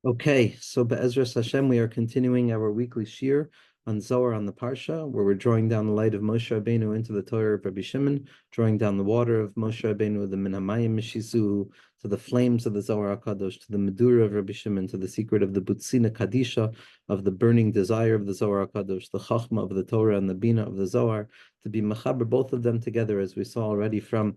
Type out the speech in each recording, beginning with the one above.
Okay, so Be'ezras Hashem, we are continuing our weekly shir on Zohar on the Parsha, where we're drawing down the light of Moshe Rabbeinu into the Torah of Rabbi Shimon, drawing down the water of Moshe Rabbeinu, the Min Hamayim Mishisu, to the flames of the Zohar HaKadosh, to the Medura of Rabbi Shimon, to the secret of the Butzina Kadisha, of the burning desire of the Zohar HaKadosh, the Chachma of the Torah and the Bina of the Zohar, to be Mechaber, both of them together, as we saw already from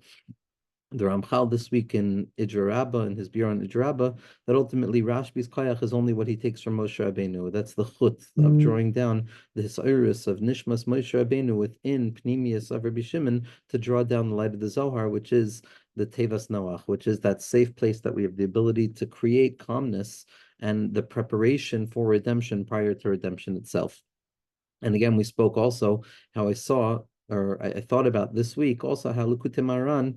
the Ramchal this week in Ijra Rabbah, in his Biur on Ijra Rabbah, that ultimately Rashbi's Koyach is only what he takes from Moshe Rabbeinu. That's the chut of drawing down the Hisayrus of Nishmas Moshe Rabbeinu within Pnimius of Rabbi Shimon to draw down the light of the Zohar, which is the Tevas Noach, which is that safe place that we have the ability to create calmness and the preparation for redemption prior to redemption itself. And again, we spoke also how I saw, or I thought about this week, also how Likutei Moharan,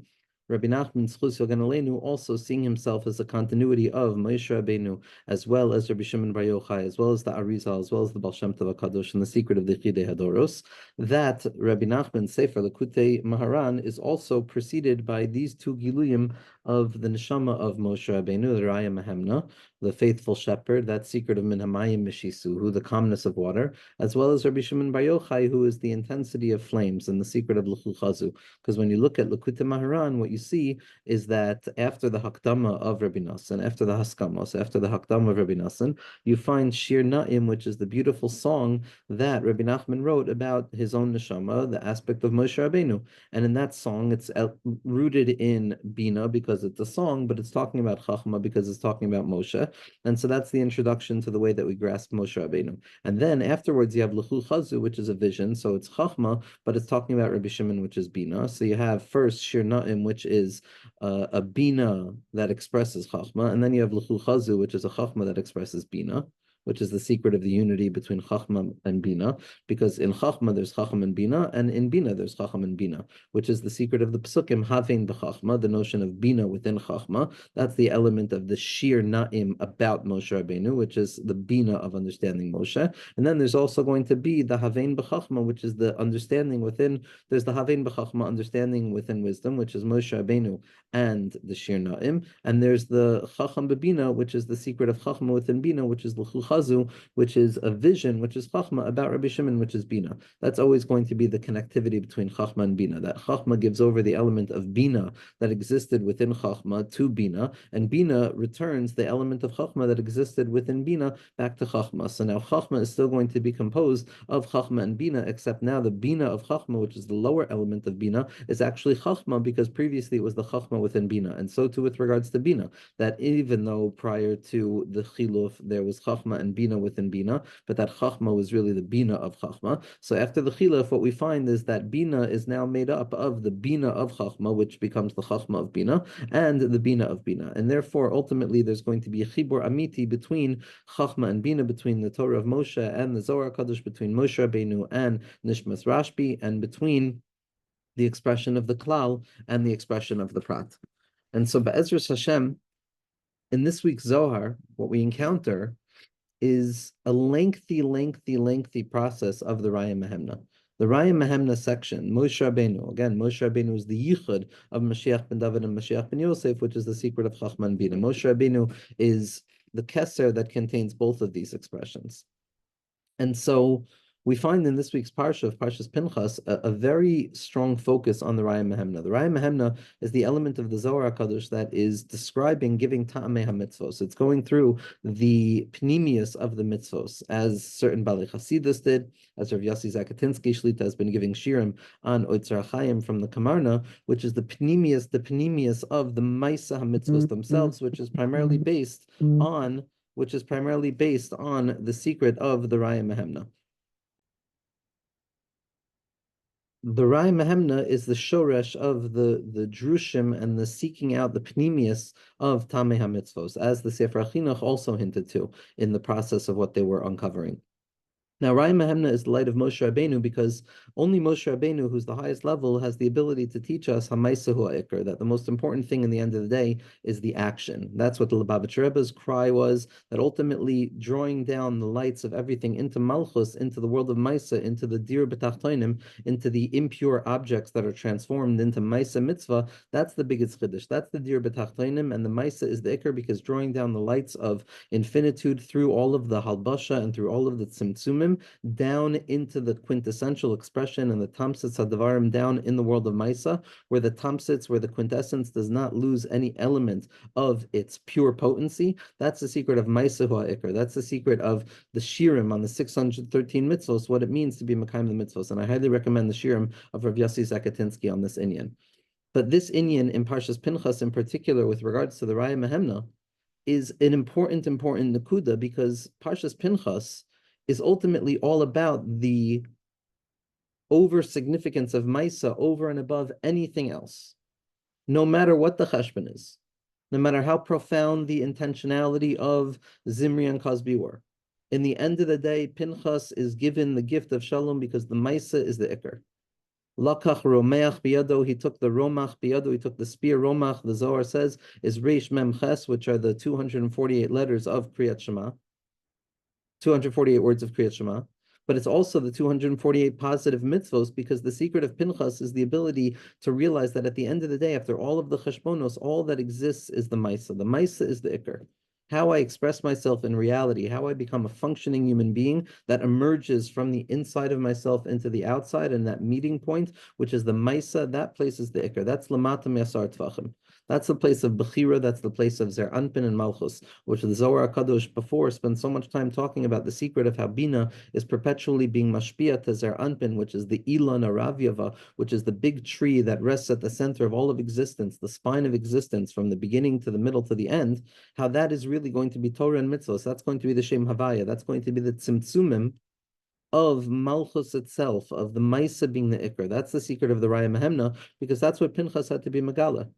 Rabbi Nachman Tzchus Yogan Aleinu, also seeing himself as a continuity of Moshe Rabbeinu, as well as Rabbi Shimon Bar Yochai, as well as the Arizal, as well as the Baal Shem Tov HaKadosh, and the secret of the Chidei Hadoros, that Rabbi Nachman Sefer Likutei Moharan is also preceded by these two Giluyim of the Neshama of Moshe Rabbeinu, the Raya Mehemna, the faithful shepherd, that secret of Min Hamayim Mishisu, who the calmness of water, as well as Rabbi Shimon Bar Yochai, who is the intensity of flames and the secret of L'chu Chazu. Because when you look at Likutei Moharan, what you see is that after the Hakdama of Rabbi Nassan, after the Haskamos, after the Hakdama of Rabbi Nassan, you find Shir Na'im, which is the beautiful song that Rabbi Nachman wrote about his own neshama, the aspect of Moshe Rabbeinu. And in that song, it's rooted in Bina because it's a song, but it's talking about Chachma because it's talking about Moshe. And so that's the introduction to the way that we grasp Moshe Rabbeinu. And then afterwards, you have L'chu Chazu, which is a vision. So it's Chachma, but it's talking about Rabbi Shimon, which is Bina. So you have first Shir Na'im, which is a Bina that expresses Chachma. And then you have L'chu Chazu, which is a Chachma that expresses Bina, which is the secret of the unity between Chachma and Bina, because in Chachma there's Chacham and Bina, and in Bina there's Chacham and Bina, which is the secret of the Psukim, Havein b'Chachma, the notion of Bina within Chachma. That's the element of the Shir Na'im about Moshe Rabbeinu, which is the Bina of understanding Moshe. And then there's also going to be the Havein b'Chachma, which is the understanding within, there's the Havein b'Chachma, understanding within wisdom, which is Moshe Rabbeinu and the Shir Na'im. And there's the Chacham b'Bina, which is the secret of Chachma within Bina, which is L'chu Chazu, which is a vision, which is Chachma, about Rabbi Shimon, which is Bina. That's always going to be the connectivity between Chachma and Bina. That Chachma gives over the element of Bina that existed within Chachma to Bina, and Bina returns the element of Chachma that existed within Bina back to Chachma. So now Chachma is still going to be composed of Chachma and Bina, except now the Bina of Chachma, which is the lower element of Bina, is actually Chachma, because previously it was the Chachma within Bina. And so too with regards to Bina, that even though prior to the Chiluf there was Chachma and Bina within Bina, but that Chachma was really the Bina of Chachma. So after the Chiluf, what we find is that Bina is now made up of the Bina of Chachma, which becomes the Chachma of Bina, and the Bina of Bina. And therefore, ultimately, there's going to be a Chibur Amiti between Chachma and Bina, between the Torah of Moshe and the Zohar HaKadosh, between Moshe Rabbeinu and Nishmas Rashbi, and between the expression of the Klal and the expression of the Prat. And so Be'ezras Hashem, in this week's Zohar, what we encounter is a lengthy process of the Raya Mehemna. The Raya Mehemna section, Moshe Rabbeinu, again, Moshe Rabbeinu is the yichud of Mashiach ben David and Mashiach ben Yosef, which is the secret of Chachma and Bina. Moshe Rabbeinu is the keser that contains both of these expressions. And so we find in this week's Parsha, of Parshas Pinchas, a very strong focus on the Raya Mehemna. The Raya Mehemna is the element of the Zohar HaKadosh that is describing giving ta'amei ha-mitzvos. It's going through the pnimius of the mitzvos, as certain Balei Chasidus did, as Rav Yossi Zakatinsky Shlita has been giving shirim on Oitzer HaChaim from the Kamarna, which is the pnimius of the Maisa ha-mitzvos themselves, which is primarily based on the secret of the Raya Mehemna. The Raya Mehemna is the shoresh of the drushim and the seeking out the pnimius of Tamei HaMitzvos, as the Sefer HaChinuch also hinted to in the process of what they were uncovering. Now, Raya Mehemna is the light of Moshe Rabbeinu because only Moshe Rabbeinu, who's the highest level, has the ability to teach us Hamaisahu Ha'ikr, that the most important thing in the end of the day is the action. That's what the Lubavitcher Rebbe's cry was, that ultimately drawing down the lights of everything into Malchus, into the world of Maisa, into the Dir B'tachtoinim, into the impure objects that are transformed into Maisa Mitzvah, that's the biggest Chiddush. That's the Dir B'tachtoinim, and the Maisa is the Ikr because drawing down the lights of infinitude through all of the Halbasha and through all of the Tzimtzumim, down into the quintessential expression and the Tamsitz Hadavarim down in the world of Maisa, where the Tamsitz, where the quintessence does not lose any element of its pure potency. That's the secret of Maisa Ha'ikr. That's the secret of the Shirim on the 613 mitzvos, what it means to be Mekayim the mitzvos. And I highly recommend the Shirim of Rav Yossi Zakatinsky on this inyan. But this inyan in Parshas Pinchas in particular, with regards to the Raya Mehemna, is an important nakuda because Parshas Pinchas is ultimately all about the over significance of Maisa over and above anything else, no matter what the cheshbon is, no matter how profound the intentionality of Zimri and Cosby were. In the end of the day, Pinchas is given the gift of Shalom because the Maisa is the Iker. Lakach romeach biyado, he took the romach biyado, he took the spear romach, the Zohar says, is Reish Mem Ches, which are the 248 letters of Kriyat Shema, 248 words of Kriyat Shema, but it's also the 248 positive mitzvos, because the secret of Pinchas is the ability to realize that at the end of the day, after all of the cheshbonos, all that exists is the Maisa. The Maisa is the Iker. How I express myself in reality, how I become a functioning human being that emerges from the inside of myself into the outside, and that meeting point, which is the Maisa, that place is the Iker. That's Lamata Yasar Tvachim. That's the place of Bechira, that's the place of Zer Anpin and Malchus, which the Zohar HaKadosh before spent so much time talking about the secret of how Bina is perpetually being mashpia to Zer Anpin, which is the Ilan Aravyava, which is the big tree that rests at the center of all of existence, the spine of existence from the beginning to the middle to the end, how that is really going to be Torah and mitzvos. That's going to be the Shem Havaya. That's going to be the Tzimtzumim of Malchus itself, of the Maisa being the Iker. That's the secret of the Raya Mehemna, because that's what Pinchas had to be Megala.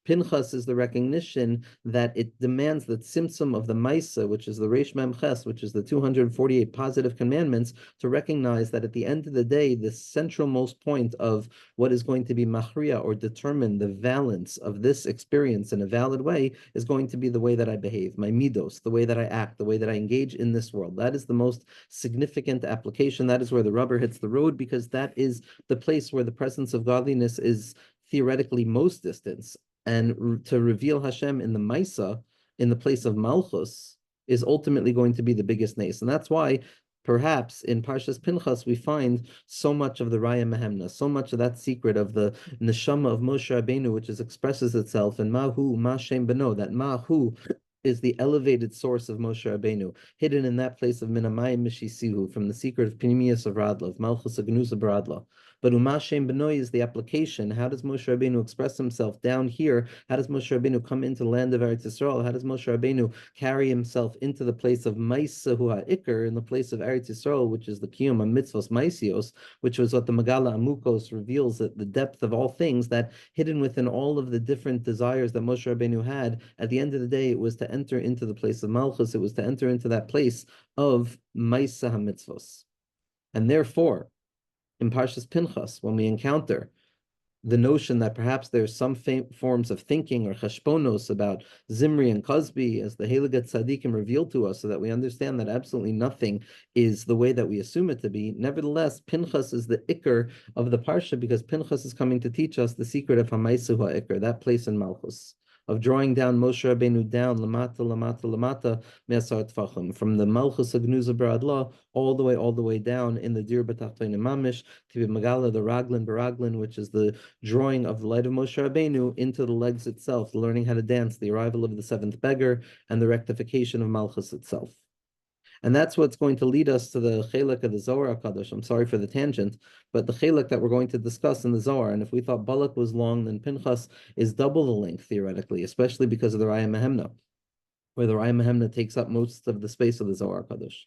Pinchas is the recognition that it demands that Tzimtzum of the Maisa, which is the Reish Mem Ches, which is the 248 positive commandments, to recognize that at the end of the day, the centralmost point of what is going to be machriya, or determine the valence of this experience in a valid way, is going to be the way that I behave, my midos, the way that I act, the way that I engage in this world. That is the most significant application. That is where the rubber hits the road, because that is the place where the presence of godliness is theoretically most distant. And to reveal Hashem in the Maisa, in the place of Malchus, is ultimately going to be the biggest nace. And that's why, perhaps, in Parshas Pinchas, we find so much of the Raya Mehemna, so much of that secret of the Neshama of Moshe Rabbeinu, which expresses itself in Mahu, Ma Shem Beno, that Mahu is the elevated source of Moshe Rabbeinu, hidden in that place of Minamayim Mishisihu, from the secret of Pnimius of Radla, of Malchus Agnusa Bradla. But Umashem Benoi is the application. How does Moshe Rabbeinu express himself down here? How does Moshe Rabbeinu come into the land of Eretz Yisrael? How does Moshe Rabbeinu carry himself into the place of Maisahu HaIker, in the place of Eretz Yisrael, which is the Kiyum Mitzvos Maisios, which was what the Megala Amukos reveals, that the depth of all things, that hidden within all of the different desires that Moshe Rabbeinu had, at the end of the day, it was to enter into the place of Malchus. It was to enter into that place of Maisa HaMitzvos. And therefore, in Parshas Pinchas, when we encounter the notion that perhaps there's some forms of thinking or cheshbonos about Zimri and Cosby, as the Heligat Tzadikim revealed to us, so that we understand that absolutely nothing is the way that we assume it to be. Nevertheless, Pinchas is the Iker of the Parsha, because Pinchas is coming to teach us the secret of Hamaisu HaIker, that place in Malchus, of drawing down Moshe Rabbeinu down, lamata, me'asar tfachim, from the Malchus Agnuza Baradla, all the way down in the Dir B'tachtoin Mamish, to be Megala, the Raglin, which is the drawing of the light of Moshe Rabbeinu into the legs itself, learning how to dance, the arrival of the seventh beggar, and the rectification of Malchus itself. And that's what's going to lead us to the Chelek of the Zohar HaKadosh. I'm sorry for the tangent, but the Chelek that we're going to discuss in the Zohar, and if we thought Balak was long, then Pinchas is double the length, theoretically, especially because of the Raya Mehemna, where the Raya Mehemna takes up most of the space of the Zohar HaKadosh.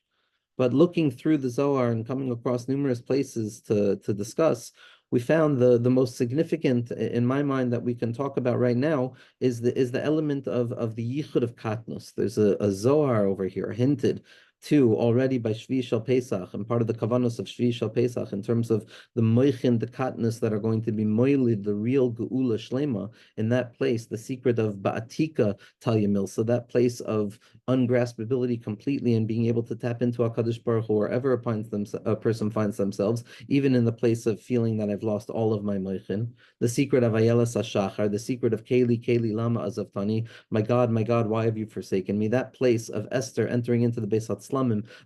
But looking through the Zohar and coming across numerous places to discuss, we found the most significant, in my mind, that we can talk about right now is the element of the yichud of katnus. There's a Zohar over here hinted Two, already by Shvi Shel Pesach, and part of the kavanos of Shvi Shel Pesach, in terms of the moichin, the katnus that are going to be moilid, the real geula shlema, in that place, the secret of ba'atika talyamil, so that place of ungraspability completely and being able to tap into HaKadosh Baruch Hu wherever a person finds themselves, even in the place of feeling that I've lost all of my moichin. The secret of Ayelas HaShachar, the secret of Keli Lama Azavtani, my God, why have you forsaken me? That place of Esther entering into the Beis Hatzlamim,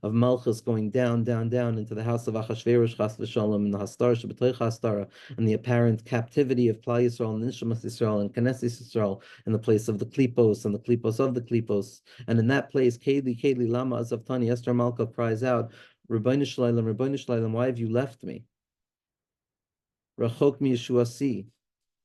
of Malchus going down into the house of Achashverosh Chas v'Shalom, and the Hastar Shebetoich Hastara, and the apparent captivity of Klal Yisrael and Nishamas Yisrael and Knesset Yisrael, in the place of the Klipos and the Klipos of the Klipos. And in that place, Keli Lama Azavtani, Esther Malka cries out, Rabbeinu Shlalem, why have you left me? Rachok mi Yeshuasi.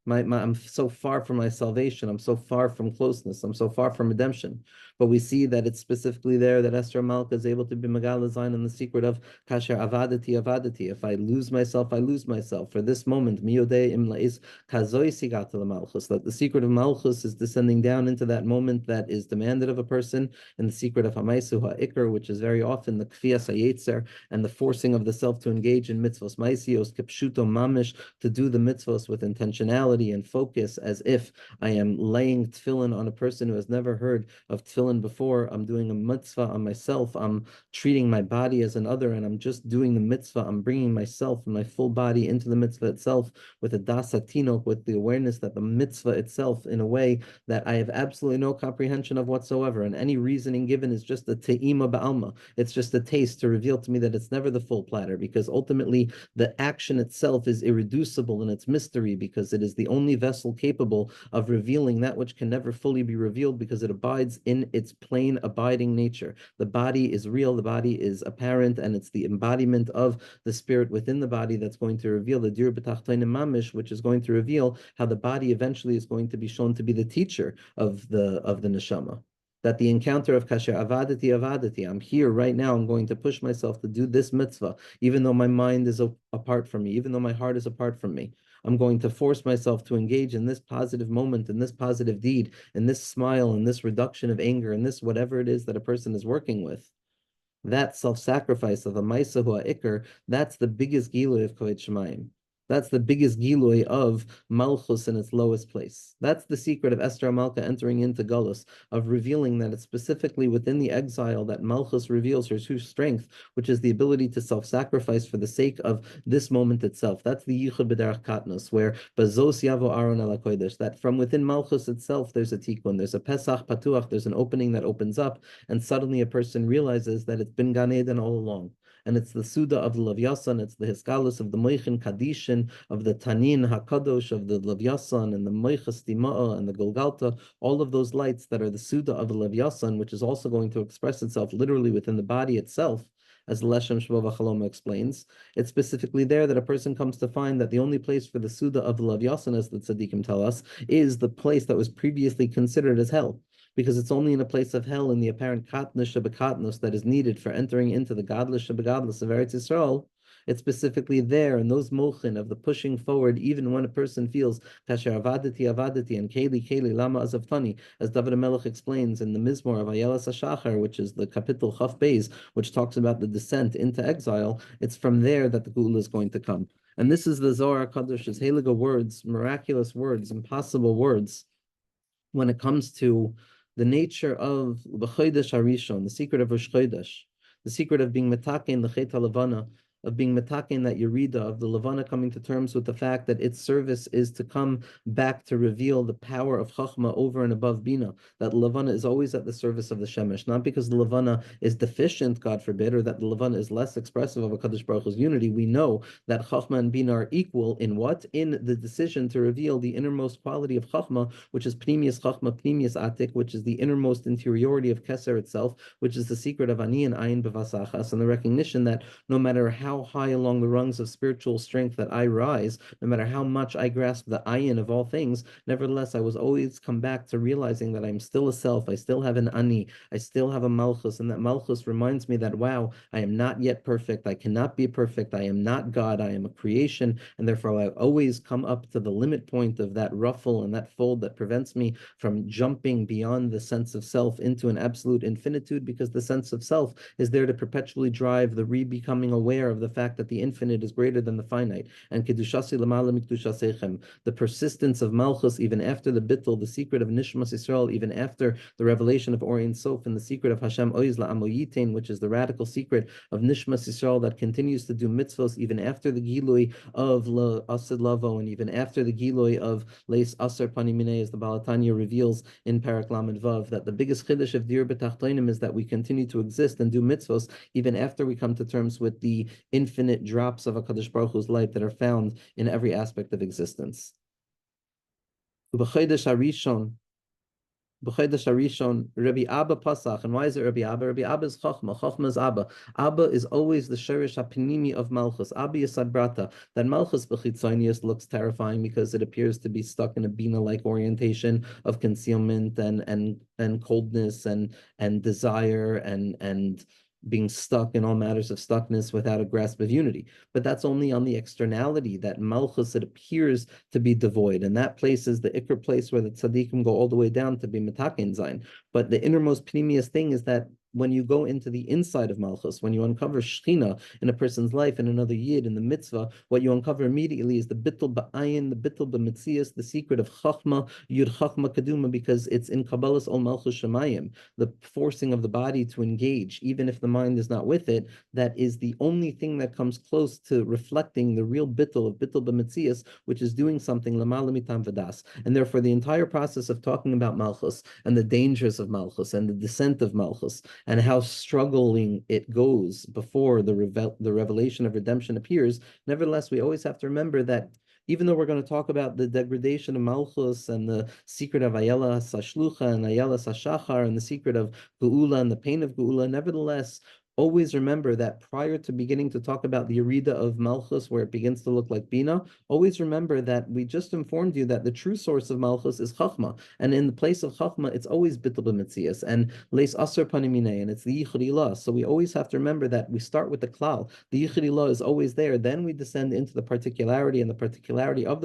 I'm so far from my salvation. I'm so far from closeness. I'm so far from redemption. But we see that it's specifically there that Esther Malka is able to be Megal Zayin in the secret of Kasher Avadati. If I lose myself, I lose myself. For this moment, Miyodei Im La'is Kazoi Sigata Malchus, that the secret of Malchus is descending down into that moment that is demanded of a person, and the secret of Hamaisu Ha'ikr, which is very often the Kfiyas HaYetzer, and the forcing of the self to engage in mitzvos maisios, kipshuto mamish, to do the mitzvos with intentionality and focus, as if I am laying tefillin on a person who has never heard of tefillin before. I'm doing a mitzvah on myself. I'm treating my body as an other, and I'm just doing the mitzvah. I'm bringing myself and my full body into the mitzvah itself with a das hatinok, with the awareness that the mitzvah itself, in a way that I have absolutely no comprehension of whatsoever, and any reasoning given is just a te'ima ba'alma. It's just a taste to reveal to me that it's never the full platter, because ultimately the action itself is irreducible in its mystery, because it is the only vessel capable of revealing that which can never fully be revealed, because it abides in its plain abiding nature. The body is real, the body is apparent, and it's the embodiment of the spirit within the body that's going to reveal the dir b'tachtonim mamish, which is going to reveal how the body eventually is going to be shown to be the teacher of the neshama. That the encounter of kasher avadati, I'm here right now, I'm going to push myself to do this mitzvah, even though my mind is apart from me, even though my heart is apart from me. I'm going to force myself to engage in this positive moment, in this positive deed, in this smile, in this reduction of anger, in this whatever it is that a person is working with. That self-sacrifice of a Maisa Hu Ikr, that's the biggest gilui of Kavod Shemayim. That's the biggest gilui of Malchus in its lowest place. That's the secret of Esther Malka entering into Galus, of revealing that it's specifically within the exile that Malchus reveals her true strength, which is the ability to self-sacrifice for the sake of this moment itself. That's the Yichud B'derech Katnus, where Bazos Yavo Aaron Ela Kodesh, that from within Malchus itself there's a tikkun, there's a Pesach Patuach, there's an opening that opens up, and suddenly a person realizes that it's been Gan Eden all along. And it's the Suda of the Lavyasan, it's the Hiskalus of the Moichin Kadishin, of the Tanin HaKadosh, of the Lavyasan, and the Moichas Tima'a, and the Golgalta, all of those lights that are the Suda of the Lavyasan, which is also going to express itself literally within the body itself, as Leshem Shvo V'Chaloma explains. It's specifically there that a person comes to find that the only place for the Suda of the Lavyasan, as the Tzaddikim tell us, is the place that was previously considered as hell, because it's only in a place of hell, in the apparent katnus shebekatnus that is needed for entering into the godless shebegadlus of Eretz Yisrael. It's specifically there in those mochin of the pushing forward, even when a person feels kasher avadati and keli lama azavtani, as David HaMelech explains in the Mizmor of Ayelas HaShachar, which is the kapitel Chaf Beis, which talks about the descent into exile. It's from there that the Geula is going to come. And this is the Zohar HaKadosh's heilige words, miraculous words, impossible words, when it comes to the nature of B'chodesh Harishon, the secret of Rosh Chodesh, the secret of being metaken the Chet HaLevana, of being metaken that Yerida, of the Levana coming to terms with the fact that its service is to come back to reveal the power of Chachma over and above Bina, that Levana is always at the service of the Shemesh, not because the Levana is deficient, God forbid, or that the Levana is less expressive of a Kadosh Baruch Hu's unity. We know that Chachma and Bina are equal in what? In the decision to reveal the innermost quality of Chachma, which is Pnimius Chachma, Pnimius Atik, which is the innermost interiority of Keser itself, which is the secret of Ani and Ayin B'Vasachas, and the recognition that no matter how how high along the rungs of spiritual strength that I rise, no matter how much I grasp the ayin of all things, nevertheless, I was always come back to realizing that I'm still a self, I still have an ani, I still have a malchus, and that malchus reminds me that, wow, I am not yet perfect, I cannot be perfect, I am not God, I am a creation, and therefore I always come up to the limit point of that ruffle and that fold that prevents me from jumping beyond the sense of self into an absolute infinitude, because the sense of self is there to perpetually drive the re-becoming aware of the fact that the infinite is greater than the finite. And kedushasi lamala mikdushasechem, the persistence of malchus even after the bittul, the secret of nishmas Yisrael, even after the revelation of Orient Sof, and the secret of Hashem Oiz la'amoyitain, which is the radical secret of nishmas Yisrael that continues to do mitzvos even after the gilui of la asid lavo, and even after the gilui of leis aser panimine, as the Balatanya reveals in Parak Lamed Vav, that the biggest chiddush of Dir B'Tachtonim is that we continue to exist and do mitzvos even after we come to terms with the infinite drops of HaKadosh Baruch Hu's light that are found in every aspect of existence. B'chodesh Harishon, Rabbi Abba Pasach. And why is it Rabbi Abba? Rabbi Abba is Chachma. Chachma is Abba. Abba is always the Sherish HaPinimi of Malchus. Abba Yisad Brata. That Malchus B'chitzonius looks terrifying because it appears to be stuck in a Bina-like orientation of concealment and coldness and desire and being stuck in all matters of stuckness without a grasp of unity. But that's only on the externality, that malchus, it appears to be devoid. And that place is the ikr place where the tzaddikim go all the way down to be metakin zayin. But the innermost pneumius thing is that when you go into the inside of Malchus, when you uncover Shechina in a person's life, in another Yid, in the mitzvah, what you uncover immediately is the bittul ba'ayin, the bittul b'mitzias, the secret of Chachma, Yud Chachma Kaduma, because it's in Kabbalah's Ol Malchus Shemayim, the forcing of the body to engage, even if the mind is not with it, that is the only thing that comes close to reflecting the real bittul of bittul b'mitzias, which is doing something l'mala mitam vadas. And therefore, the entire process of talking about Malchus and the dangers of Malchus and the descent of Malchus, and how struggling it goes before the revelation of redemption appears. Nevertheless, we always have to remember that even though we're going to talk about the degradation of Malchus and the secret of Ayala Sashlucha and Ayala Sashachar and the secret of Geula and the pain of Geula, nevertheless, always remember that prior to beginning to talk about the Yerida of Malchus, where it begins to look like Bina, always remember that we just informed you that the true source of Malchus is Chachma. And in the place of Chachma, it's always Bittul B'Mitzias and Leis Aser Panimine, and it's the Yichud Ilah. So we always have to remember that we start with the Klal. The Yichud Ilah is always there. Then we descend into the particularity and the particularity of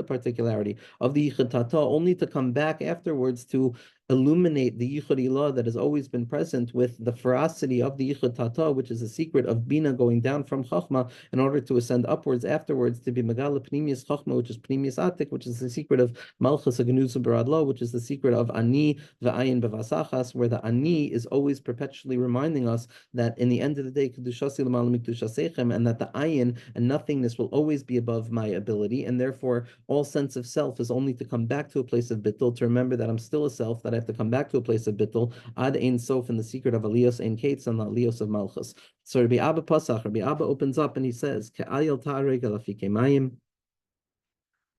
the Yichud Tata, only to come back afterwards to illuminate the Yichud Ilah that has always been present with the ferocity of the Yichud Tata, which is a secret of Bina going down from Chachma in order to ascend upwards afterwards to be Megala Pnimius Chachma, which is Pnimius Atik, which is the secret of Malchus Agenuzu Baradlo, which is the secret of Ani V'ayin B'vasachas, where the Ani is always perpetually reminding us that in the end of the day, Kedushasi L'mal Mikdushasechem, and that the Ayin and nothingness will always be above my ability, and therefore all sense of self is only to come back to a place of bittul, to remember that I'm still a self, that I have to come back to a place of bittul, ad ein sof, in the secret of Aliyos ein kates and Aliyos of Malchus. So Rabbi Abba Pasach, Rabbi Abba opens up and he says, Ke'ayel ta'areg alafike mayim,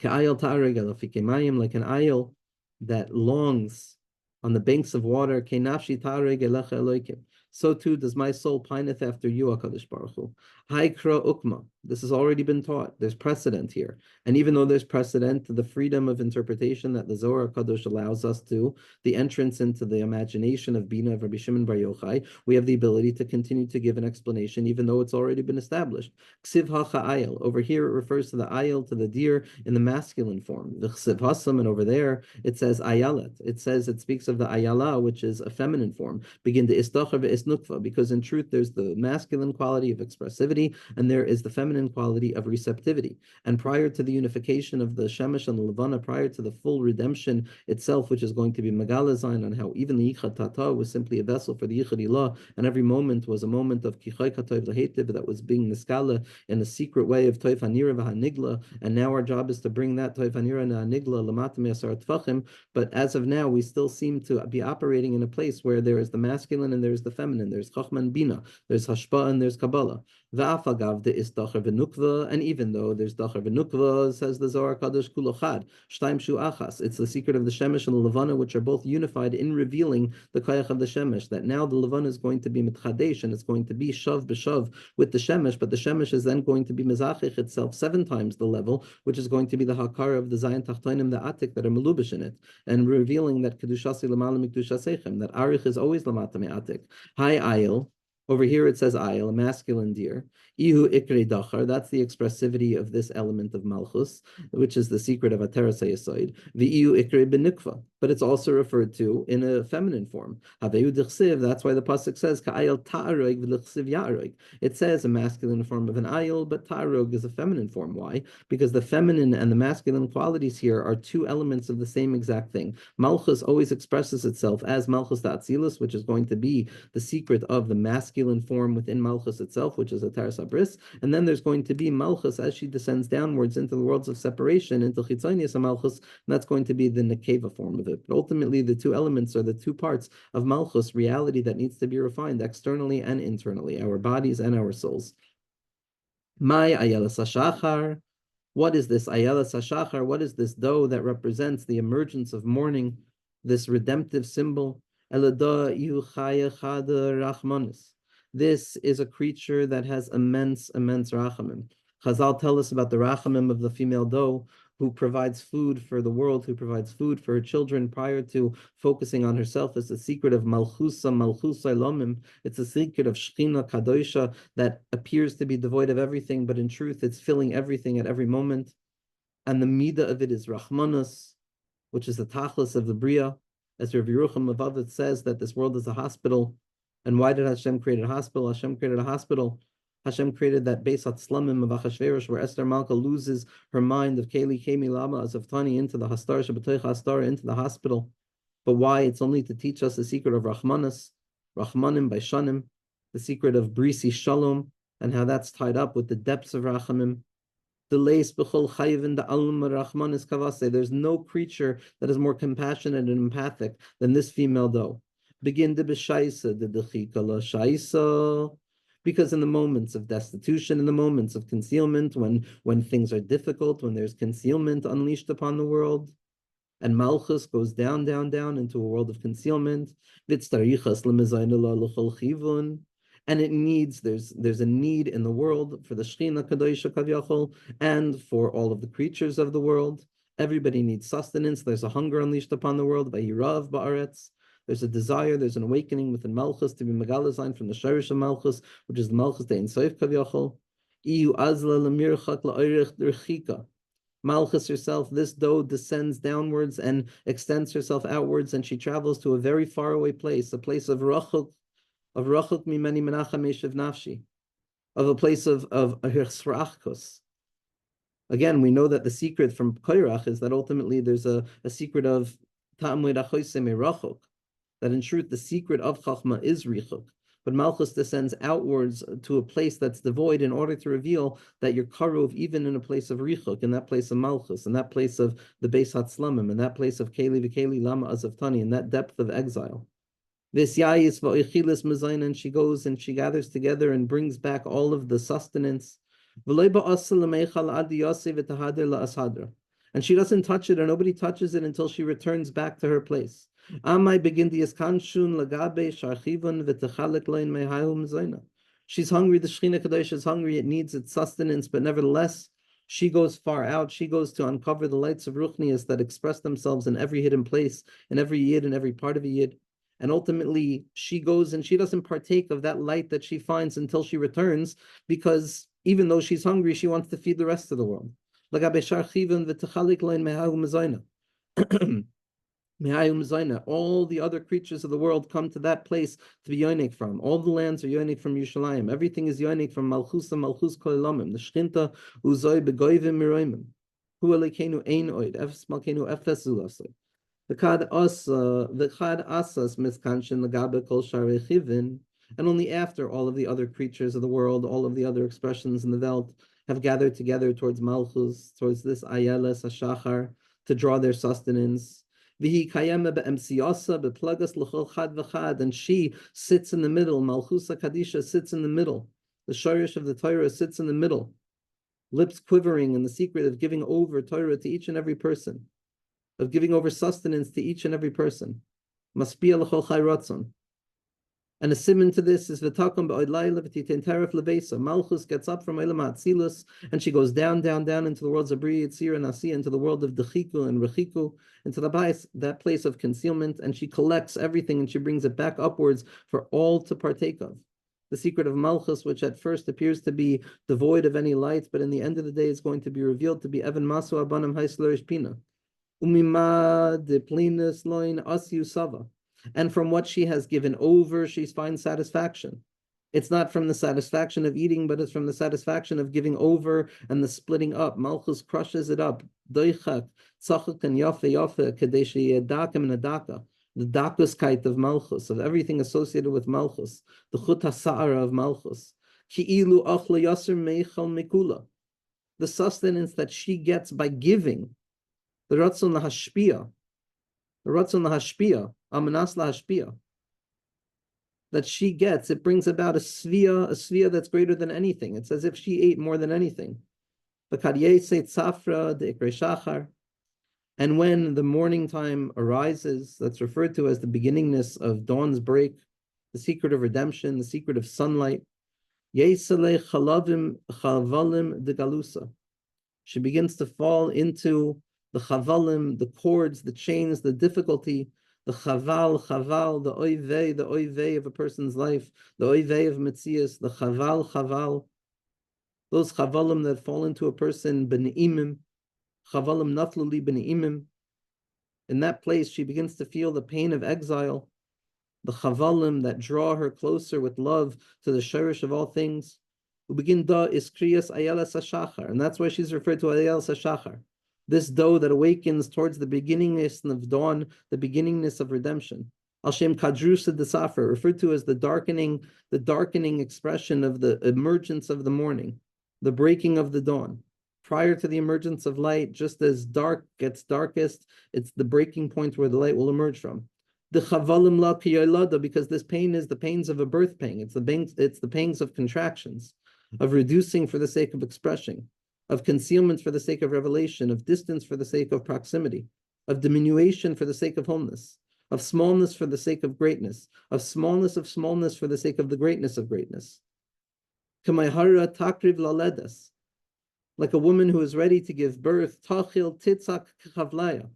Ke'ayel ta'areg alafike mayim, like an ayel that longs on the banks of water, Ke'nafshi ta'areg elecha Elokim. So too does my soul pineth after you, HaKadosh Baruch Hu. Haikra ukma. This has already been taught. There's precedent here. And even though there's precedent to the freedom of interpretation that the Zohar Kadosh allows us to, the entrance into the imagination of Bina of Rabbi Shimon Bar Yochai, we have the ability to continue to give an explanation, even though it's already been established. Ksiv ha'cha'ayel. Over here, it refers to the ayel, to the deer, in the masculine form. The ksiv hasam, and over there, it says ayalet. It speaks of the ayala, which is a feminine form. Begin to istacher ve'isnukva, because in truth, there's the masculine quality of expressivity, and there is the feminine quality of receptivity. And prior to the unification of the Shemesh and the Levana, prior to the full redemption itself, which is going to be Megala Zayin, on how even the Yichud Tata was simply a vessel for the Yichud Ilah, and every moment was a moment of Kichai Katoiv Lahetiv that was being Niskala in a secret way of Toiv Hanira V'Hanigla, and now our job is to bring that Toiv Hanira and Hanigla Lamatim Yasar Tvachim. But as of now, we still seem to be operating in a place where there is the masculine and there is the feminine. feminine. There's Chachma and Bina. There's Hashpa and there's Kabbalah. Va'afagav de is Dacher v'nukva, and even though there's Dacher v'nukva, says the Zohar Kadosh Kulochad, Shtaim Shu Achas. It's the secret of the Shemesh and the Levana, which are both unified in revealing the Koyach of the Shemesh. That now the Levana is going to be mitchadesh, and it's going to be shav b'shav with the Shemesh, but the Shemesh is then going to be mezachich itself 7 times the level, which is going to be the hakara of the Zayin Tachtonim, the Atik that are melubish in it, and revealing that kedushasi lamala mikdushasechem, that arich is always lamata me'atik. Hi ayil. Over here it says ayil, a masculine deer. Ihu ikre dachar, that's the expressivity of this element of malchus, which is the secret of Ateres HaYesod. V'ihu ikre benikva, but it's also referred to in a feminine form. Haveu dichsiv, that's why the pasuk says ka'ayil ta'arog v'lichsiv ya'arog. It says a masculine form of an ayil, but ta'arog is a feminine form. Why? Because the feminine and the masculine qualities here are 2 elements of the same exact thing. Malchus always expresses itself as malchus da'atzilus, which is going to be the secret of the masculine form within malchus itself, which is Ateres HaBris, and then there's going to be malchus as she descends downwards into the worlds of separation, into chitzonius malchus, and that's going to be the nekeva form of it. But ultimately, the 2 elements are the 2 parts of malchus, reality that needs to be refined externally and internally, our bodies and our souls. My ayelas hashachar. What is this ayelas hashachar? What is this dough that represents the emergence of morning, this redemptive symbol? Elada ihu chaya chada rachmanis. This is a creature that has immense rachamim. Chazal tell us about the rachamim of the female doe who provides food for the world, who provides food for her children prior to focusing on herself. It's the secret of malchusa ilomim. It's a secret of shechina kadosha that appears to be devoid of everything, but in truth it's filling everything at every moment. And the midah of it is rachmanus, which is the tachlis of the bria. As Rav Yerucham of Avot says that this world is a hospital. And why did Hashem create a hospital? Hashem created a hospital. Hashem created that Beis HaTzlamim of Achashverosh, where Esther Malka loses her mind of Keli Kemi Lama Azaftani into the Hastar Shabbatoich Hastar, into the hospital. But why? It's only to teach us the secret of Rachmanis, Rachmanim by Shanim, the secret of Brisi Shalom, and how that's tied up with the depths of Rachamim. There's no creature that is more compassionate and empathic than this female doe. Begin to b'shaisa, the dechika shaisa, because in the moments of destitution, in the moments of concealment, when things are difficult, when there's concealment unleashed upon the world, and Malchus goes down into a world of concealment, and it needs, there's a need in the world for the Shechina Kadosha Kavyachol and for all of the creatures of the world. Everybody needs sustenance. There's a hunger unleashed upon the world by Yirav Ba'aretz. There's a desire, there's an awakening within Malchus to be Megalazain from the Shirish of Malchus, which is the Malchus de Insoif Kavyachol. Iu Azla Lamirchak La'orech Derchika. Malchus herself, this doe descends downwards and extends herself outwards, and she travels to a very faraway place, a place of Rachuk mimeni menachem eshev nafshi, of a place of hirsrachkus. Again, we know that the secret from Koirach is that ultimately there's a secret of ta'amud achoisem rachuk, that in truth the secret of Chachma is Richuk. But Malchus descends outwards to a place that's devoid in order to reveal that you're Karuv even in a place of Richuk, in that place of Malchus, in that place of the Beis HaTzlamim, in that place of Keli v'Keli Lama Azaftani, in that depth of exile. And she goes and she gathers together and brings back all of the sustenance. And she doesn't touch it, or nobody touches it until she returns back to her place. She's hungry, the Shechina Kadosh is hungry, it needs its sustenance, but nevertheless, she goes far out. She goes to uncover the lights of Ruchnias that express themselves in every hidden place, in every Yid, in every part of a Yid. And ultimately, she goes and she doesn't partake of that light that she finds until she returns, because even though she's hungry, she wants to feed the rest of the world. All the other creatures of the world come to that place to be yonik from. All the lands are yonik from Yerushalayim. Everything is yonik from Malchus Kol Elamim. The Shchinta Uzoi Begoivim Miroimim. Hu Elikenu Ein Oid. Efes Malkenu Efes Zulasoi. The Chad Asas Miskanshin Lagabe Kol Sharei Chivin. And only after all of the other creatures of the world, all of the other expressions in the Welt have gathered together towards Malchus, towards this Ayeles Hashachar, to draw their sustenance. V'hi kayema be'emsiyasa be'plagas l'chol chad v'chad, and she sits in the middle. Malchusa Kadisha sits in the middle. The shorish of the Torah sits in the middle, lips quivering in the secret of giving over Torah to each and every person, of giving over sustenance to each and every person. Maspia l'chol chai ratzon. And a simon to this is v'takom ba'odlayla v'titin teref levesa. Malchus gets up from Olam HaAtzilus, and she goes down, down, down into the worlds of Bri, Yitzir, and Asiya, into the world of Dechiku and Rechiku, into that place of concealment, and she collects everything and she brings it back upwards for all to partake of. The secret of Malchus, which at first appears to be devoid of any light, but in the end of the day is going to be revealed to be Evan Masu Abanam Haislerish Pina. Umima de plinus loin asyu sava. And from what she has given over, she finds satisfaction. It's not from the satisfaction of eating, but it's from the satisfaction of giving over and the splitting up. Malchus crushes it up. Doichak, tzachak, and yafe yafe, kadeshi yedakim and adaka. The dakuskite of Malchus, of everything associated with Malchus. The chut hasa'ara of Malchus. Ki'ilu achla yasir meichal mikula. The sustenance that she gets by giving. The ratzon lahashpia. The ratzon lahashpia. Amanas lahashpia, that she gets, it brings about a svia that's greater than anything. It's as if she ate more than anything. And when the morning time arises, that's referred to as the beginningness of dawn's break, the secret of redemption, the secret of sunlight, she begins to fall into the chavalim, the cords, the chains, the difficulty, the chaval, the oivei of a person's life, the oivei of Metzias, the chaval, those chavalim that fall into a person, b'ne'imim, chavalim nafluli b'ne'imim. In that place, she begins to feel the pain of exile, the chavalim that draw her closer with love to the shirish of all things. Ubegin da is kriyas ayelas hashachar, and that's why she's referred to ayelas hashachar. This dough that awakens towards the beginningness of dawn, the beginningness of redemption. Al Shem Kadrusa de Safra, referred to as the darkening expression of the emergence of the morning, the breaking of the dawn. Prior to the emergence of light, just as dark gets darkest, it's the breaking point where the light will emerge from. The chavalim la kiyolada, because this pain is the pains of a birth pain. It's the pangs of contractions, of reducing for the sake of expression, of concealment for the sake of revelation, of distance for the sake of proximity, of diminution for the sake of wholeness, of smallness for the sake of greatness, of smallness for the sake of the greatness of greatness. K'mayhara takriv laledas, like a woman who is ready to give birth, tachil titzak k'chavlaya.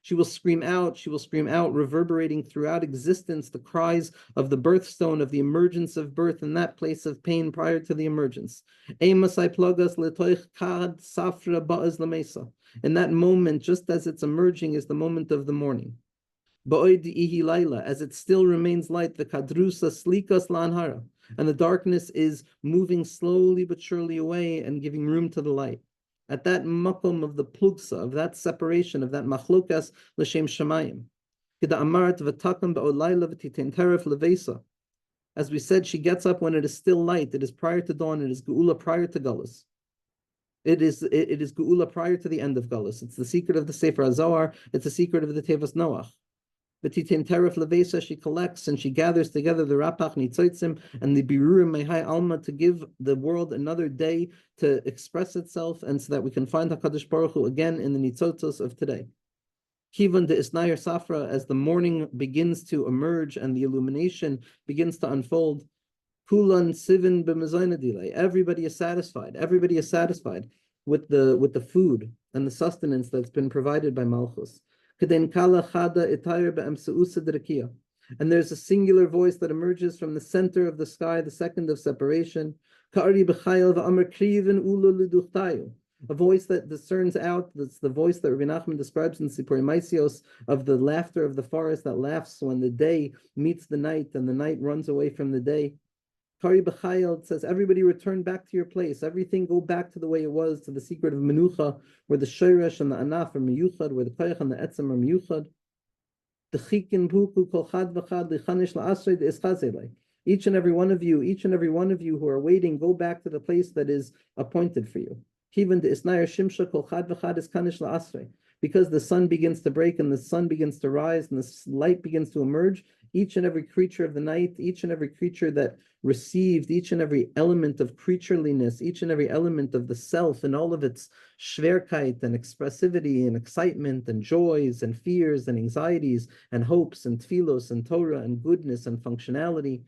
She will scream out, reverberating throughout existence the cries of the birthstone, of the emergence of birth in that place of pain prior to the emergence. In that moment, just as it's emerging, is the moment of the morning. As it still remains light, the kadrusa slikas lanhara, and the darkness is moving slowly but surely away and giving room to the light. At that makom of the plugsa, of that separation, of that machlokas l'shem shamayim. As we said, she gets up when it is still light. It is prior to dawn. It is geula prior to galus. It is geula prior to the end of galus. It's the secret of the Sefer Zohar. It's the secret of the Tevas Noach. B'titin teref levesa, she collects and she gathers together the rapach nitzotzim and the birurim mehai alma to give the world another day to express itself, and so that we can find HaKadosh Baruch Hu again in the nitzotzos of today. Kivan de Isnayer Safra, as the morning begins to emerge and the illumination begins to unfold, Kulan sivin b'mezonah, everybody is satisfied. Everybody is satisfied with the food and the sustenance that's been provided by Malchus. And there's a singular voice that emerges from the center of the sky, the second of separation. A voice that discerns out, that's the voice that Rabbi Nachman describes in Sipurei Maisios, of the laughter of the forest that laughs when the day meets the night and the night runs away from the day. Kari B'chayel says, everybody return back to your place. Everything go back to the way it was, to the secret of Menucha, where the Shoresh and the Anaf are Meyuchad, where the Koyach and the Etzem are Meyuchad. Each and every one of you who are waiting, go back to the place that is appointed for you. because the sun begins to break and the sun begins to rise and the light begins to emerge, each and every creature of the night, each and every creature that received, each and every element of creatureliness, each and every element of the self and all of its schwerkeit and expressivity and excitement and joys and fears and anxieties and hopes and tfilos and Torah and goodness and functionality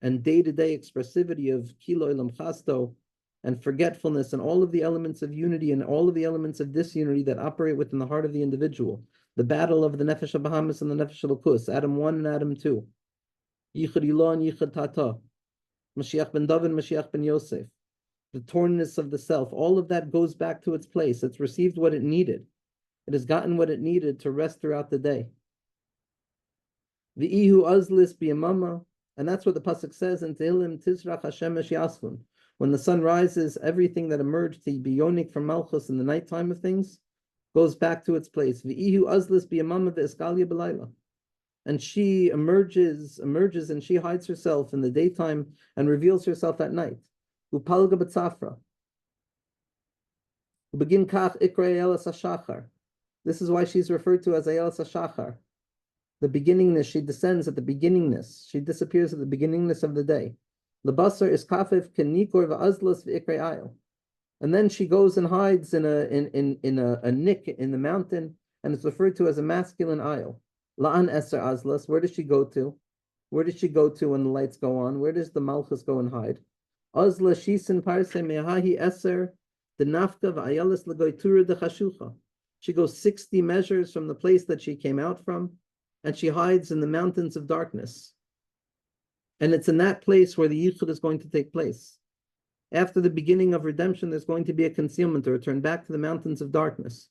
and day-to-day expressivity of kilo ilam chasto and forgetfulness and all of the elements of unity and all of the elements of disunity that operate within the heart of the individual. The battle of the nefesh habahamis and the nefesh halukus, Adam 1 and Adam 2. Yichud Ilah and Yichud Tata. Mashiach ben David, Mashiach ben Yosef. The tornness of the self, all of that goes back to its place. It's received what it needed. It has gotten what it needed to rest throughout the day. The Ihu Azlis Biyamama, and that's what the pasuk says in Tehillim, Tizrach Hashem Yasfun. When the sun rises, everything that emerged to be yonik from Malchus in the nighttime of things goes back to its place. V'ihu azlis biyamama ve'eskalia b'layla. And she emerges, and she hides herself in the daytime and reveals herself at night. Upalga b'tzafra. Begin kach ikra ayelas hashachar. This is why she's referred to as ayelas hashachar. The beginningness, she descends at the beginningness. She disappears at the beginningness of the day. Lebasar is kafif kenikor va'azlas v'ikra ayel. And then she goes and hides in a nick in the mountain, and it's referred to as a masculine isle. La'an eser azlas. Where does she go to? Where does she go to when the lights go on? Where does the malchus go and hide? Azla shisin parse mehahi eser the nafka v'ayalis legoitura de chashucha. She goes 60 measures from the place that she came out from, and she hides in the mountains of darkness. And it's in that place where the yichud is going to take place. After the beginning of redemption, there's going to be a concealment, or a return back to the mountains of darkness,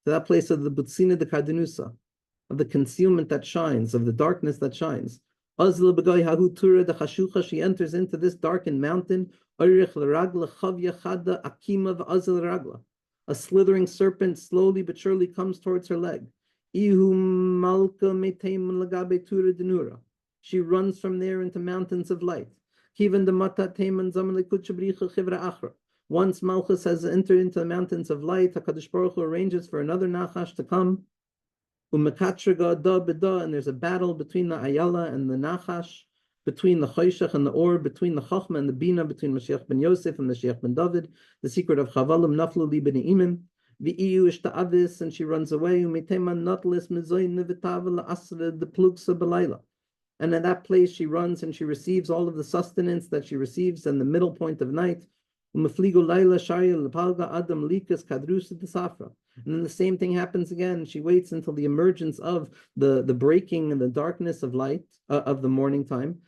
to that place of the butzina de kardenusa, of the concealment that shines, of the darkness that shines. She enters into this darkened mountain. A slithering serpent slowly but surely comes towards her leg. She runs from there into mountains of light. Once Malchus has entered into the mountains of light, HaKadosh Baruch Hu arranges for another Nachash to come. And there's a battle between the Ayala and the Nachash, between the Choshech and the Or, between the Chachma and the Bina, between Mashiach ben Yosef and Mashiach ben David, the secret of Chavalim Naflu Li ben Imim. The EU Ishta'avis, and she runs away. And at that place she runs and she receives all of the sustenance that she receives in the middle point of night. And then the same thing happens again. She waits until the emergence of the breaking and the darkness of light of the morning time.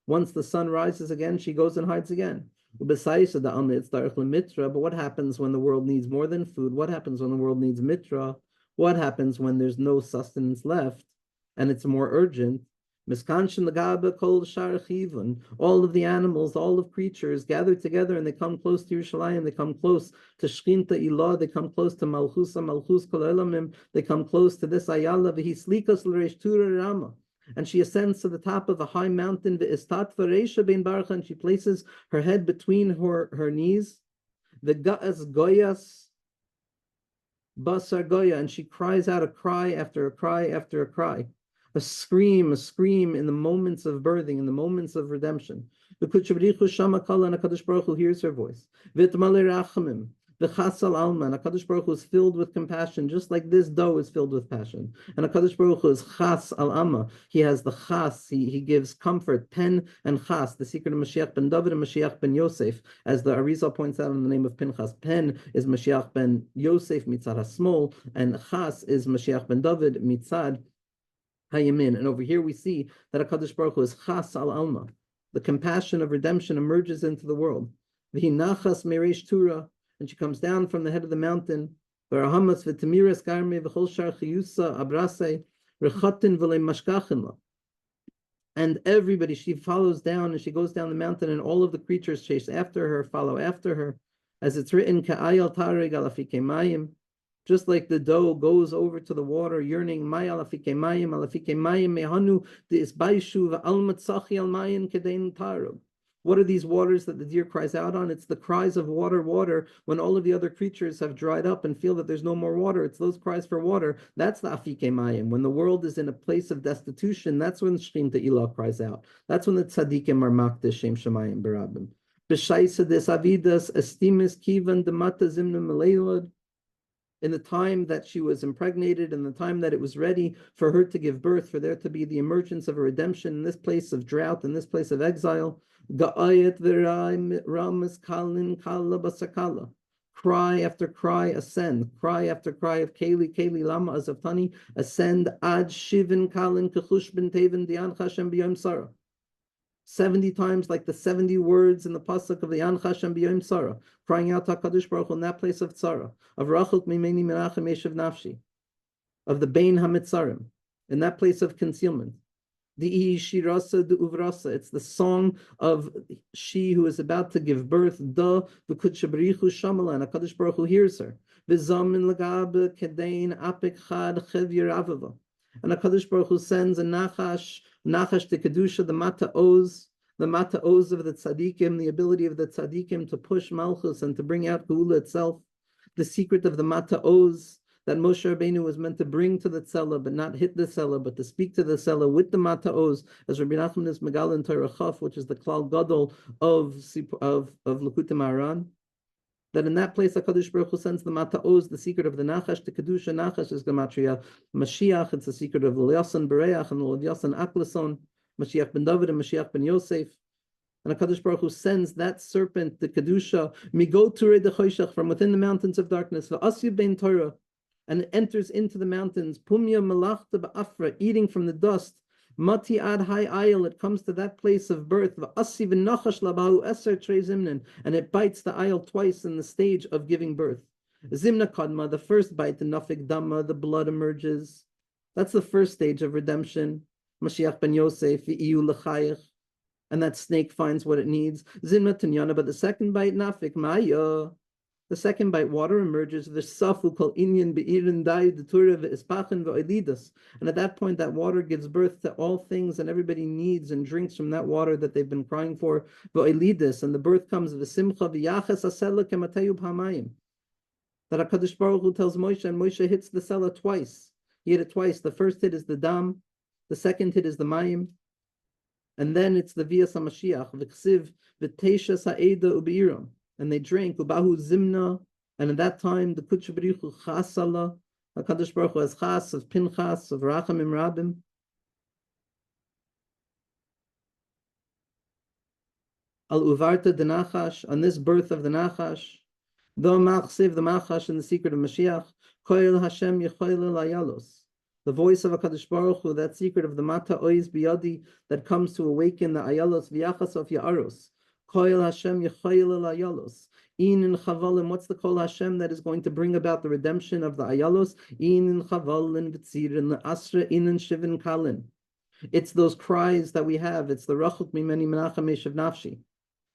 Once the sun rises again, she goes and hides again. But what happens when the world needs more than food? What happens when the world needs mitra? What happens when there's no sustenance left and it's more urgent? All of the animals, all of creatures gather together and they come close to Yerushalayim, they come close to Shchinta Ilah, they come close to Malchus Kol Elamim, they come close to this Ayala, V'hislikas l'reish Tura Rama. And she ascends to the top of a high mountain, and she places her head between her knees. The Ga'as Goyas Basar Goya, and she cries out a cry after a cry after a cry. A scream in the moments of birthing, in the moments of redemption. The HaKadosh Baruch Hu hears her voice. The Chasal Alma, and HaKadosh Baruch Hu is filled with compassion, just like this dough is filled with passion. And HaKadosh Baruch Hu is Chas Al Amma. He has the Chas, he gives comfort, pen and Chas, the secret of Mashiach ben David and Mashiach ben Yosef, as the Arizal points out in the name of Pinchas. Pen is Mashiach ben Yosef mitzad HaSmol, and Chas is Mashiach ben David mitzad HaYamin. And over here we see that HaKadosh Baruch Hu is Chas Al Alma. The compassion of redemption emerges into the world. V'hinachas mereish Tura, and she comes down from the head of the mountain. And everybody, she follows down, and she goes down the mountain, and all of the creatures chase after her, follow after her, as it's written, just like the doe goes over to the water, yearning, What are these waters that the deer cries out on? It's the cries of water, water, when all of the other creatures have dried up and feel that there's no more water. It's those cries for water. That's the Afike Mayim. When the world is in a place of destitution, that's when Shrim Te'ilah cries out. That's when the tzaddikim are makdish Shem Shemayim Barabim. B'shaisa des avidas estimis kivan demata zimna meleilad. In the time that she was impregnated, in the time that it was ready for her to give birth, for there to be the emergence of a redemption in this place of drought, in this place of exile. Cry after cry, ascend. Cry after cry of Keli, Keli, Lama Azavtani, ascend ad shivin kalin kechush bin tevin dian chashem b'yom sarah. 70 times, like the 70 words in the pasuk of the Yan Chashem B'Yom Sarah, crying out to HaKadosh Baruch Hu in that place of tzara, of Rachuk Mimeni Menachem Yeshev Nafshi, of the Bein HaMitzarim, in that place of concealment. The Shirasa de Uvrasa, it's the song of she who is about to give birth. The V'Kudshabrichu Shamalan, HaKadosh Baruch Hu hears her. V'Zamin Lagabe Kedain Apik Chad Chevir Avava. And HaKadosh Baruch Hu sends a Nachash to Kedusha, the Mata Oz of the Tzaddikim, the ability of the Tzaddikim to push Malchus and to bring out Geula itself, the secret of the Mata Oz that Moshe Rabbeinu was meant to bring to the Tzela, but not hit the Tzela, but to speak to the Tzela with the Mata Oz, as Rabbi Nachman is Megal in Torah Chaf, which is the Klal Gadol of Likutei Moharan. That in that place, HaKadosh Baruch Hu sends the Mata Oz, the secret of the Nachash to Kedusha. Nachash is Gematria Mashiach. It's the secret of L'Yasan Bereach and L'Yasan Aklason, Mashiach ben David and Mashiach ben Yosef. And HaKadosh Baruch Hu sends that serpent, the Kedusha, Migo Ture de Choshech, from within the mountains of darkness, V'Asyu ben Torah, and enters into the mountains, Pumya Malachta Ba'afra, eating from the dust, Mati ad hai ayel, it comes to that place of birth, and it bites the ayel twice in the stage of giving birth. Zimna kadma, the first bite, the nafik dama, the blood emerges. That's the first stage of redemption. Mashiach ben Yosef, iyu l'chayich, and that snake finds what it needs. Zimna tanyana, but the second bite, nafik maya. The second bite, water emerges. The safu kol inyan be'irin dai detura ve'ispachen ve'oilidas. And at that point, that water gives birth to all things, and everybody needs and drinks from that water that they've been crying for. Ve'oilidas, and the birth comes v'simcha v'yachas asela kemateyu b'hamayim. That HaKadosh Baruch Hu tells Moshe, and Moshe hits the sela twice. He hit it twice. The first hit is the dam. The second hit is the mayim. And then it's the viyas HaMashiach, v'ksiv v'teisha sa'eda u'be'iram. And they drank ubahu zimna, and at that time the Kudsha B'richu chasala, HaKadosh Baruch Hu has chas of Pinchas, of Rachamim Rabim. Al uvarta the Nachash, on this birth of the Nachash, the machsiv, the Machash, in the secret of Mashiach, koil Hashem yechoyle layalos. The voice of HaKadosh Baruch Hu, that secret of the Mata Oiz Biyadi, that comes to awaken the ayalos v'yachas of Ya'aros. Koil Hashem Yechoyle Ayalos. In Chavalim, what's the Kol Hashem that is going to bring about the redemption of the Ayalos? In Chavalin V'tzirin Asra Inin Shivin Kalin. It's those cries that we have. It's the Rachuk Mimeni Menachem Yeshev Nafshi.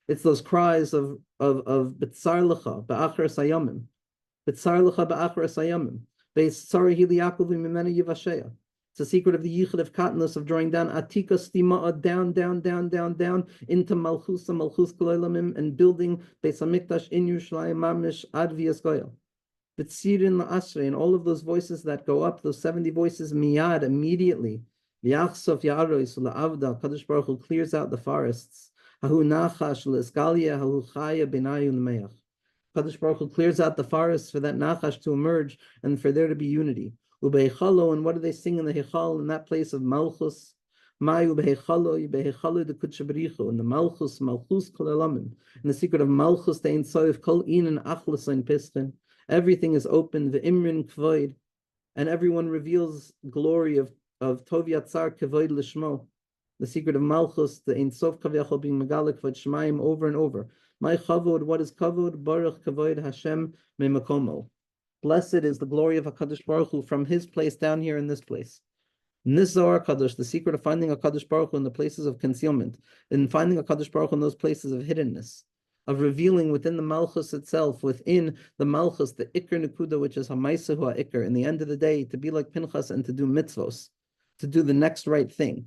It's those cries of B'tzar L'cha B'achar Sayamim, B'tzar L'cha B'achar Sayamim, B'tzar Hili Yaakov Mimeni Yivasheya. It's the secret of the yichud of katnus, of drawing down atika stima, down into malchus kololamim, and building Beis Hamikdash in Yerushalayim mamish ad v'yas goyal. B'tzirin la'asrei, and all of those voices that go up, those 70 voices miyad, immediately. V'yachsof ya'arois la'avda, Kadosh Baruch Hu clears out the forests. Hahu nachash l'esgalia, hahu chaya b'nayu l'meach. Kadosh Baruch Hu clears out the forests for that nachash to emerge and for there to be unity. Ubeichalo, and what do they sing in the Heichal, in that place of Malchus? Mayu ubeichalo, ubeichalo the Kudshabrichu, and the Malchus kol elamim. In the secret of Malchus, the Ein Soif kol inen achlus ein piskin. Everything is open, the Imrin kvoid, and everyone reveals glory of Tov Yatzar kvoid lishmo. The secret of Malchus, the Ein Sof kavyachol being megalik kvoid shemaim over and over. My chavod, what is kavod? Baruch kvoid Hashem memakomo. Blessed is the glory of HaKadosh Baruch Hu from his place down here in this place. In this Zohar Kadosh, the secret of finding HaKadosh Baruch Hu in the places of concealment, in finding HaKadosh Baruch Hu in those places of hiddenness, of revealing within the Malchus itself, within the Malchus, the Iker Nekuda, which is Hamaisahu HaIker, in the end of the day, to be like Pinchas and to do mitzvos, to do the next right thing.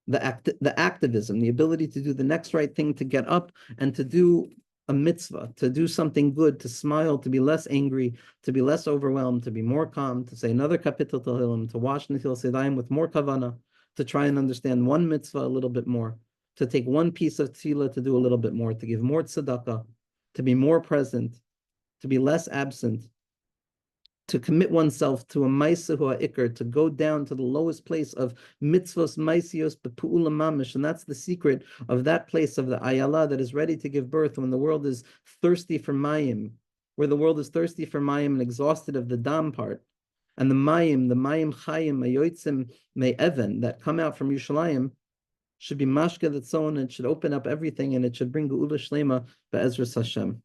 the activism, the ability to do the next right thing, to get up and to do a mitzvah, to do something good, to smile, to be less angry, to be less overwhelmed, to be more calm, to say another kapitel Tehillim, to wash Netilas Yadayim with more kavana, to try and understand one mitzvah a little bit more, to take one piece of tefillah to do a little bit more, to give more tzedakah, to be more present, to be less absent, to commit oneself to a ma'aseh ha'ikr, to go down to the lowest place of mitzvos ma'asios bepu'ula mamish, and that's the secret of that place of the ayala that is ready to give birth when the world is thirsty for mayim, where the world is thirsty for mayim and exhausted of the dam part, and the mayim chayim mayotzim me'even that come out from Yerushalayim should be mashka that's sown, and it should open up everything, and it should bring geula shlema be'ezras Hashem.